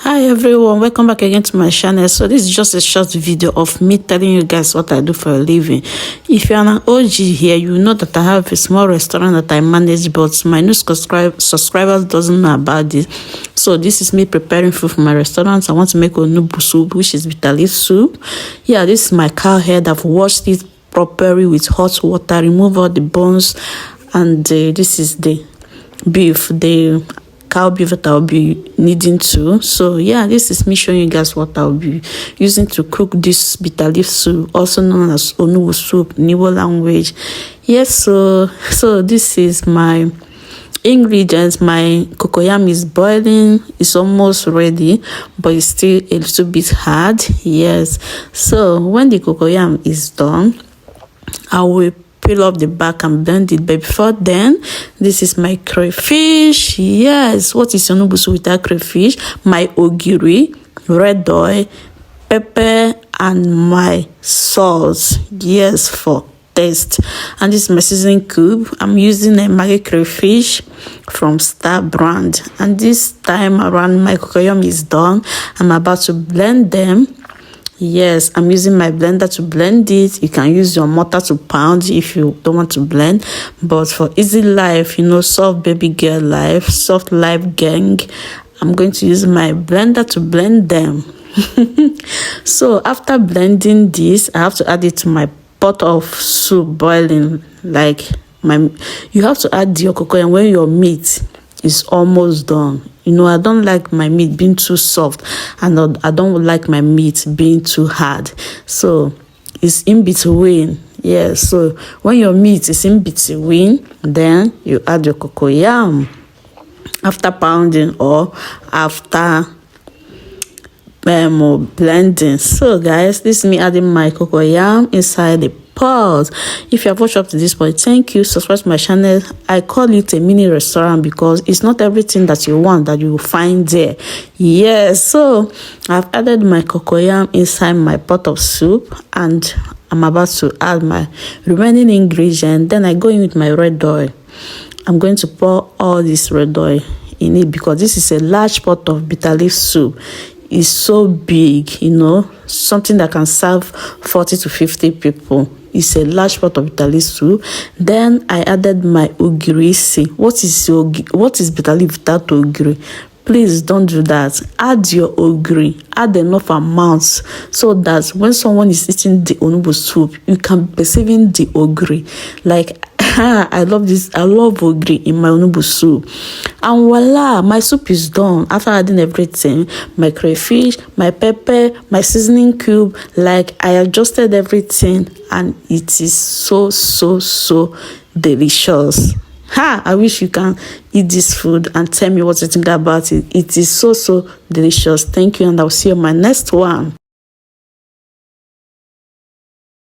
Hi everyone, welcome back again to my channel. So this is just a short video of me telling you guys what I do for a living. If you're an OG here, you know that I have a small restaurant that I manage, but my new subscribers doesn't know about this. So this is me preparing food for my restaurant. I want to make onubu soup, which is bitter leaf soup. Yeah, this is my cow head. I've washed it properly with hot water, remove all the bones, and this is the beef, the cow beef that I'll be needing to. So yeah, this is me showing you guys what I'll be using to cook this bitter leaf soup, also known as onubu soup in Igbo language. Yes, so this is my ingredients. My cocoyam is boiling, it's almost ready, but it's still a little bit hard. Yes, so when the cocoyam is done, I will peel off the back and blend it. But before then, this is my crayfish. Yes, what is onubu soup without crayfish? My ogiri, red oil, pepper, and my salt. Yes, for taste. And this is my seasoning cube. I'm using a Maggi crayfish from Star brand. And this time around, my cocoyam is done. I'm about to blend them. Yes, I'm using my blender to blend it. You can use your mortar to pound if you don't want to blend. But for easy life, soft baby girl life, soft life gang, I'm going to use my blender to blend them. So after blending this, I have to add it to my pot of soup boiling. You have to add your cocoyam when your meat is almost done. I don't like my meat being too soft, and I don't like my meat being too hard. So it's in between. Yeah, so when your meat is in between, then you add your cocoyam after pounding or after blending. So guys, this is me adding my cocoyam inside the pot. If you have watched up to this point, thank you. Subscribe to my channel. I call it a mini restaurant because it's not everything that you want that you will find there. Yes, so I've added my cocoyam inside my pot of soup, and I'm about to add my remaining ingredient. Then I go in with my red oil. I'm going to pour all this red oil in it because this is a large pot of bitter leaf soup. It's so big, something that can serve 40 to 50 people. It's a large pot of bitter leaf soup. Then I added my ogiri. What is bitter leaf without ogiri? Please don't do that. Add your ogiri. Add enough amounts so that when someone is eating the onubu soup, you can be perceiving the ogiri. I love this. I love ogiri in my onubu soup. And voila, my soup is done. After adding everything, my crayfish, my pepper, my seasoning cube, I adjusted everything, and it is so delicious. I wish you can eat this food and tell me what you think about it. It is so delicious. Thank you, and I'll see you in my next one.